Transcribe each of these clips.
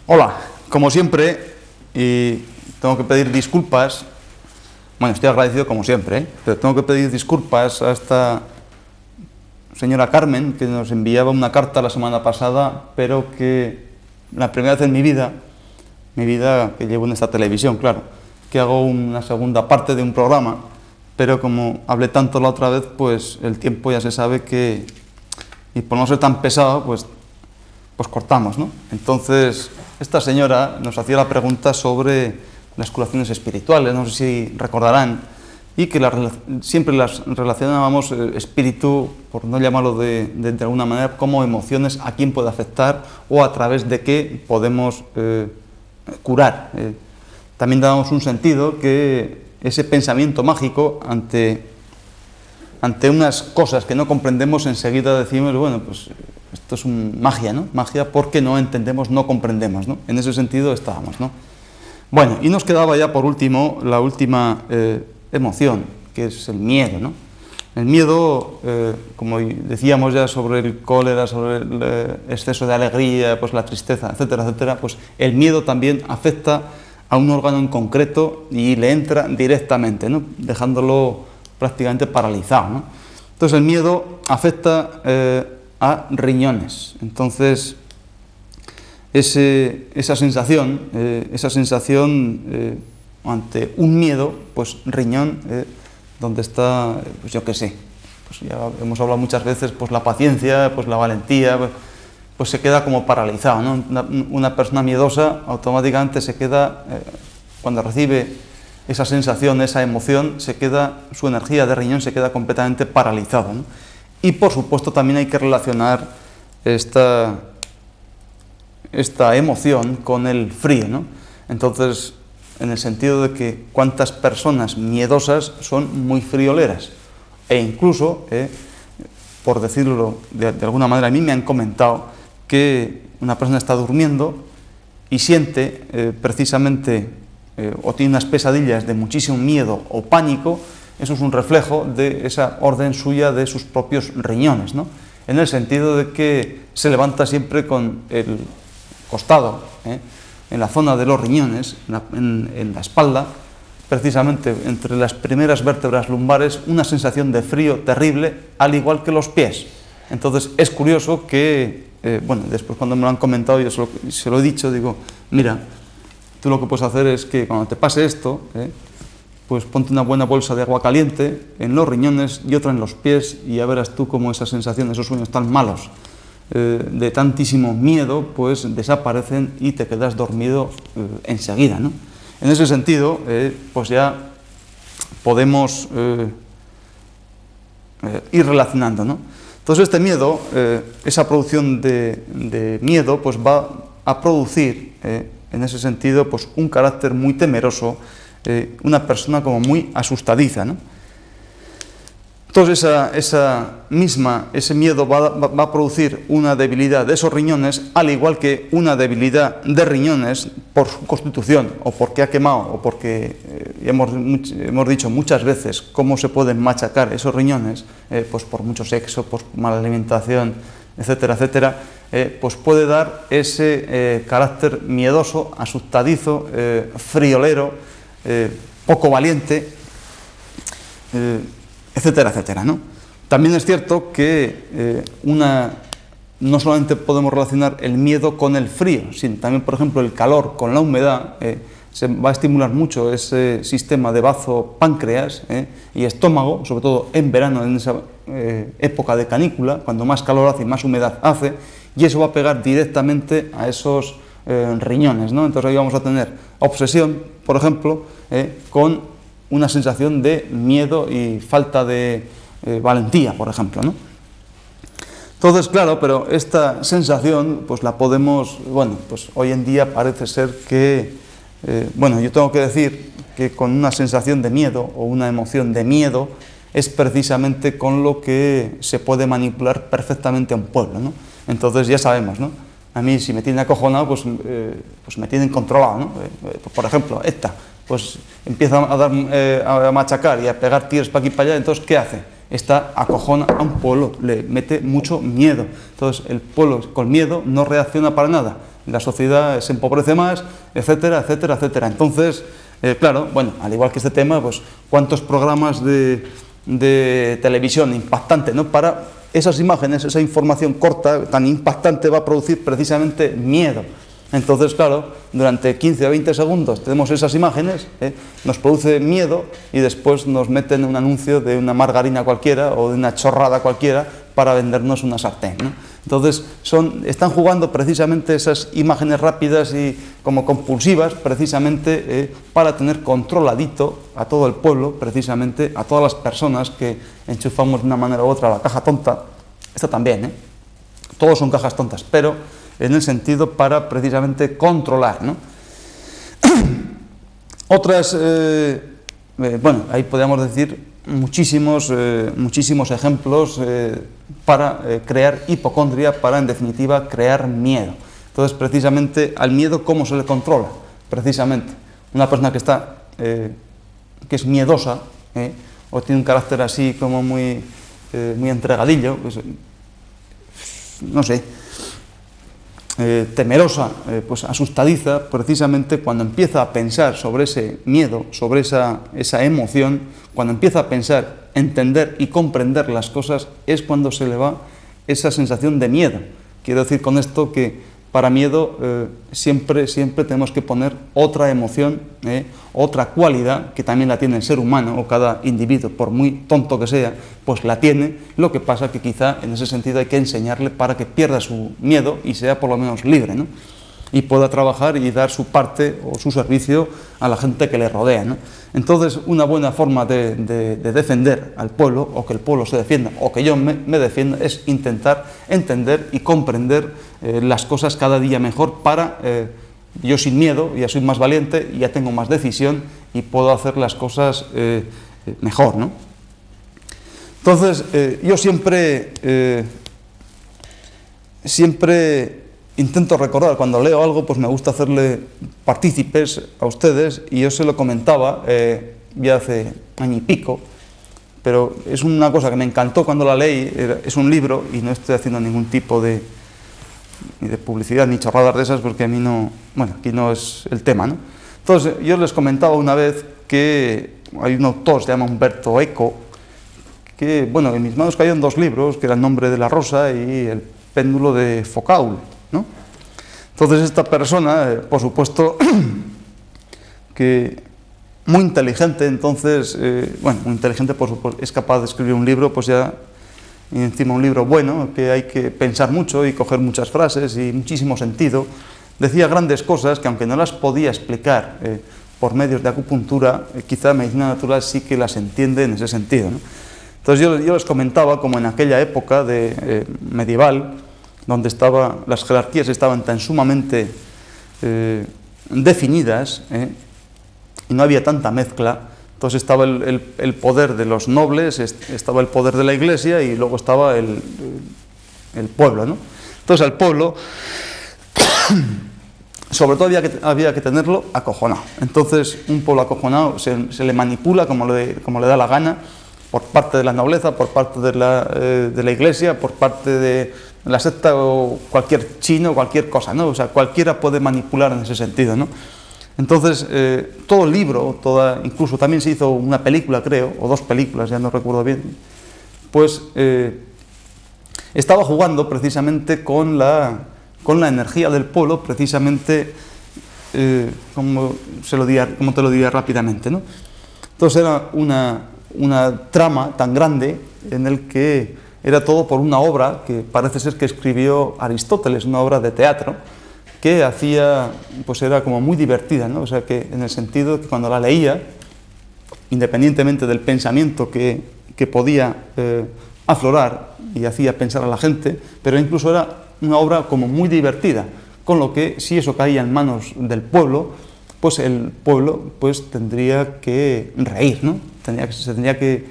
Hola, como siempre, y tengo que pedir disculpas, bueno, estoy agradecido como siempre, pero tengo que pedir disculpas a esta señora Carmen, que nos enviaba una carta la semana pasada, pero que la primera vez en mi vida que llevo en esta televisión, claro, que hago una segunda parte de un programa, pero como hablé tanto la otra vez, pues el tiempo ya se sabe que, y por no ser tan pesado, pues cortamos, ¿no? Entonces, esta señora nos hacía la pregunta sobre las curaciones espirituales, no sé si recordarán, y que siempre las relacionábamos espíritu, por no llamarlo de alguna manera, como emociones, a quién puede afectar o a través de qué podemos curar. También dábamos un sentido que ese pensamiento mágico ante unas cosas que no comprendemos, enseguida decimos, bueno, pues esto es magia, ¿no? Magia porque no entendemos, no comprendemos, ¿no? En ese sentido estábamos, ¿no? Bueno, y nos quedaba ya por último la última emoción, que es el miedo, ¿no? El miedo, como decíamos ya sobre el cólera, sobre el exceso de alegría, pues la tristeza, etcétera, etcétera, pues el miedo también afecta a un órgano en concreto y le entra directamente, ¿no? Dejándolo prácticamente paralizado, ¿no? Entonces el miedo afecta a riñones. Entonces esa sensación ante un miedo, pues riñón, donde está, pues yo qué sé, pues ya hemos hablado muchas veces, pues la paciencia, pues la valentía, pues se queda como paralizado, ¿no? Una persona miedosa automáticamente se queda, cuando recibe esa sensación, esa emoción, su energía de riñón se queda completamente paralizada, ¿no? Y por supuesto también hay que relacionar esta emoción con el frío, ¿no? Entonces, en el sentido de que cuántas personas miedosas son muy frioleras, e incluso, por decirlo de alguna manera, a mí me han comentado que una persona está durmiendo y siente precisamente o tiene unas pesadillas de muchísimo miedo o pánico. Eso es un reflejo de esa orden suya de sus propios riñones, ¿no? En el sentido de que se levanta siempre con el costado, en la zona de los riñones, en la espalda, precisamente entre las primeras vértebras lumbares, una sensación de frío terrible, al igual que los pies. Entonces es curioso que, bueno, después cuando me lo han comentado, yo se lo he dicho, digo, mira, tú lo que puedes hacer es que cuando te pase esto, pues ponte una buena bolsa de agua caliente en los riñones y otra en los pies, y ya verás tú cómo esa sensación, esos sueños tan malos, de tantísimo miedo, pues desaparecen y te quedas dormido enseguida, ¿no? En ese sentido, pues ya podemos ir relacionando, ¿no? Entonces este miedo, esa producción de miedo, pues va a producir, en ese sentido, pues un carácter muy temeroso, una persona como muy asustadiza, ¿no? Entonces ese miedo va a producir una debilidad de esos riñones, al igual que una debilidad de riñones por su constitución, o porque ha quemado, o porque hemos dicho muchas veces cómo se pueden machacar esos riñones, pues por mucho sexo, por mala alimentación, etcétera, etcétera, pues puede dar ese carácter miedoso, asustadizo, friolero, poco valiente, etcétera, etcétera, ¿no? También es cierto que no solamente podemos relacionar el miedo con el frío, sino también, por ejemplo, el calor con la humedad. Se va a estimular mucho ese sistema de bazo, páncreas y estómago, sobre todo en verano, en esa época de canícula, cuando más calor hace y más humedad hace, y eso va a pegar directamente a esos riñones, ¿no? Entonces ahí vamos a tener obsesión, por ejemplo, con una sensación de miedo y falta de valentía, por ejemplo, ¿no? Entonces, claro, pero esta sensación, pues la podemos, bueno, pues hoy en día parece ser que, bueno, yo tengo que decir que con una sensación de miedo o una emoción de miedo es precisamente con lo que se puede manipular perfectamente a un pueblo, ¿no? Entonces ya sabemos, ¿no? A mí si me tienen acojonado, pues me tienen controlado, ¿no? Por ejemplo, esta, pues empieza a machacar y a pegar tiros para aquí y para allá. Entonces, ¿qué hace? Esta acojona a un pueblo, le mete mucho miedo. Entonces, el pueblo con miedo no reacciona para nada. la sociedad se empobrece más, etcétera, etcétera, etcétera. Entonces, claro, bueno, al igual que este tema, pues cuántos programas de televisión impactante, ¿no? Para esas imágenes, esa información corta, tan impactante, va a producir precisamente miedo. Entonces, claro, durante 15 o 20 segundos tenemos esas imágenes, nos produce miedo y después nos meten un anuncio de una margarina cualquiera o de una chorrada cualquiera para vendernos una sartén, ¿no? Entonces, están jugando precisamente esas imágenes rápidas y como compulsivas, precisamente para tener controladito a todo el pueblo, precisamente a todas las personas que enchufamos de una manera u otra la caja tonta. Esta también, todos son cajas tontas, pero en el sentido para precisamente controlar, ¿no? Otras, bueno, ahí podríamos decir muchísimos ejemplos para crear hipocondria, para en definitiva crear miedo. Entonces, precisamente al miedo, ¿cómo se le controla? Precisamente, una persona que es miedosa, o tiene un carácter así como muy entregadillo, pues, no sé, temerosa, pues asustadiza, precisamente cuando empieza a pensar sobre ese miedo, sobre esa emoción, cuando empieza a pensar, entender y comprender las cosas, es cuando se le va esa sensación de miedo. Quiero decir con esto que para miedo siempre tenemos que poner otra emoción, otra cualidad, que también la tiene el ser humano o cada individuo, por muy tonto que sea, pues la tiene. Lo que pasa que quizá en ese sentido hay que enseñarle para que pierda su miedo y sea por lo menos libre, ¿no? Y pueda trabajar y dar su parte o su servicio a la gente que le rodea, ¿no? Entonces, una buena forma de defender al pueblo, o que el pueblo se defienda, o que yo me defienda, es intentar entender y comprender las cosas cada día mejor para, yo sin miedo, ya soy más valiente, ya tengo más decisión y puedo hacer las cosas mejor, ¿no? Entonces, yo siempre intento recordar, cuando leo algo, pues me gusta hacerle partícipes a ustedes, y yo se lo comentaba ya hace año y pico, pero es una cosa que me encantó cuando la leí. Es un libro, y no estoy haciendo ningún tipo ni de publicidad ni chorradas de esas, porque a mí no, bueno, aquí no es el tema, ¿no? Entonces, yo les comentaba una vez que hay un autor, se llama Umberto Eco, que, bueno, en mis manos cayeron dos libros, que era El nombre de la rosa y El péndulo de Foucault, ¿no? Entonces, esta persona, por supuesto, que muy inteligente, entonces, bueno, muy inteligente, por supuesto, es capaz de escribir un libro, pues ya, y encima un libro bueno, que hay que pensar mucho y coger muchas frases y muchísimo sentido. Decía grandes cosas que, aunque no las podía explicar por medios de acupuntura, quizá medicina natural sí que las entiende en ese sentido, ¿no? Entonces yo les comentaba como en aquella época medieval, donde las jerarquías estaban tan sumamente definidas, y no había tanta mezcla. Entonces estaba el poder de los nobles, estaba el poder de la iglesia, y luego estaba el pueblo, ¿no? Entonces al pueblo, sobre todo había que tenerlo acojonado. Entonces un pueblo acojonado se le manipula como le da la gana, por parte de la nobleza, por parte de la iglesia, por parte de la secta, o cualquier chino, cualquier cosa, ¿no? O sea, cualquiera puede manipular en ese sentido, ¿no? Entonces, todo el libro, incluso también se hizo una película, creo, o dos películas, ya no recuerdo bien, pues estaba jugando precisamente con la energía del pueblo, precisamente, como te lo diría rápidamente, ¿no? Entonces era una trama tan grande en el que era todo por una obra que parece ser que escribió Aristóteles, una obra de teatro, que pues era como muy divertida, ¿no? O sea, que en el sentido que cuando la leía, independientemente del pensamiento que podía aflorar y hacía pensar a la gente, pero incluso era una obra como muy divertida, con lo que si eso caía en manos del pueblo, pues el pueblo pues tendría que reír, ¿no? Se tendría que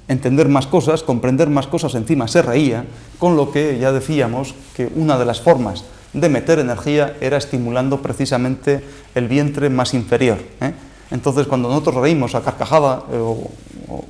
entender más cosas, comprender más cosas, encima se reía, con lo que ya decíamos que una de las formas de meter energía era estimulando precisamente el vientre más inferior, ¿eh? Entonces, cuando nosotros reímos a carcajada o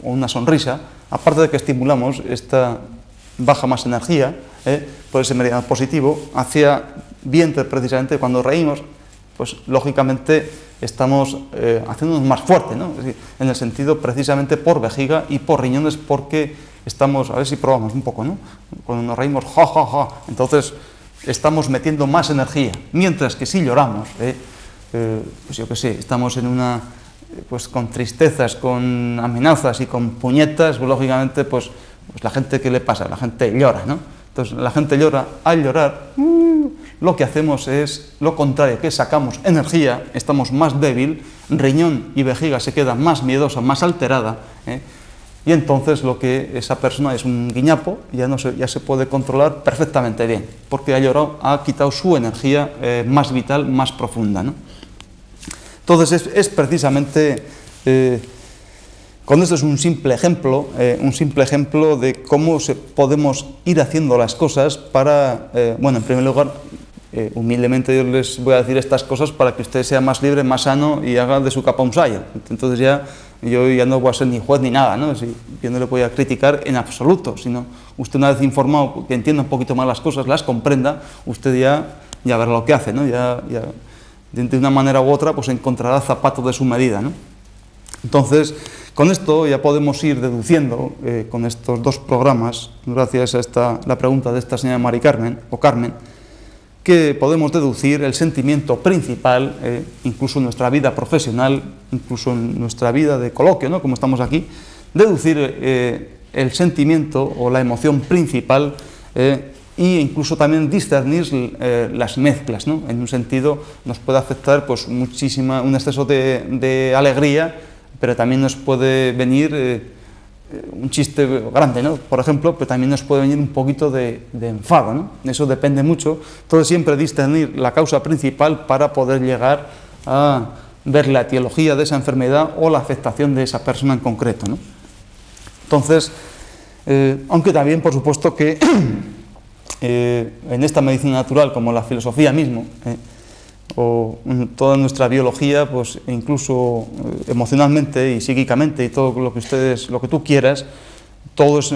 una sonrisa, aparte de que estimulamos esta baja más energía, por ese meridiano positivo, hacia vientre precisamente, cuando reímos, pues lógicamente estamos haciéndonos más fuerte, ¿no? Es decir, en el sentido precisamente por vejiga y por riñones, porque estamos, a ver si probamos un poco, ¿no? Cuando nos reímos, ja, ja, ja, entonces estamos metiendo más energía, mientras que si lloramos, pues yo qué sé, estamos en una, pues con tristezas, con amenazas y con puñetas, pues lógicamente, pues la gente, ¿qué le pasa? La gente llora, ¿no? Entonces la gente llora, al llorar, lo que hacemos es lo contrario, que sacamos energía, estamos más débil, riñón y vejiga se queda más miedosa, más alterada, y entonces lo que esa persona es un guiñapo, ya se puede controlar perfectamente bien, porque ha llorado, ha quitado su energía más vital, más profunda, ¿no? Entonces es precisamente, con esto es un simple ejemplo de cómo podemos ir haciendo las cosas para, bueno, en primer lugar, humildemente yo les voy a decir estas cosas para que usted sea más libre, más sano y haga de su capa un sayo. Entonces yo ya no voy a ser ni juez ni nada, ¿no? Yo no le voy a criticar en absoluto, sino usted, una vez informado, que entienda un poquito más las cosas, las comprenda, usted ya verá lo que hace, ¿no? Ya de una manera u otra pues encontrará zapato de su medida, ¿no? Entonces, con esto ya podemos ir deduciendo, con estos dos programas, gracias a la pregunta de esta señora Mari Carmen, o Carmen, que podemos deducir el sentimiento principal, incluso en nuestra vida profesional, incluso en nuestra vida de coloquio, ¿no? Como estamos aquí, deducir el sentimiento o la emoción principal, e incluso también discernir las mezclas, ¿no? En un sentido nos puede afectar pues un exceso de alegría, pero también nos puede venir un chiste grande, ¿no? Por ejemplo, pero también nos puede venir un poquito de enfado, ¿no? Eso depende mucho. Entonces siempre discernir la causa principal para poder llegar a ver la etiología de esa enfermedad o la afectación de esa persona en concreto, ¿no? Entonces, aunque también, por supuesto, que en esta medicina natural, como la filosofía mismo, o toda nuestra biología, pues incluso emocionalmente y psíquicamente y todo lo que tú quieras, todo es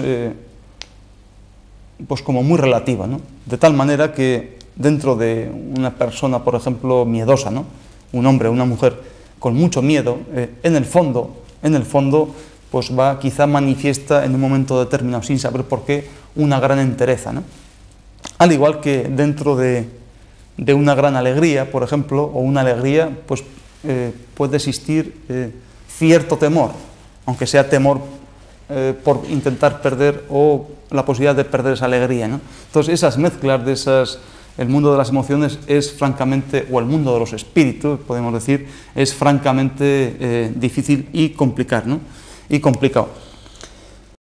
pues como muy relativa, ¿no? De tal manera que dentro de una persona, por ejemplo, miedosa, ¿no? Un hombre o una mujer con mucho miedo, en el fondo, pues quizá manifiesta en un momento determinado, sin saber por qué, una gran entereza, ¿no? Al igual que dentro de una gran alegría, por ejemplo, o una alegría, pues puede existir cierto temor, aunque sea temor por intentar perder o la posibilidad de perder esa alegría, ¿no? Entonces esas mezclas el mundo de las emociones es francamente, o el mundo de los espíritus, podemos decir, es francamente difícil y complicado, ¿no?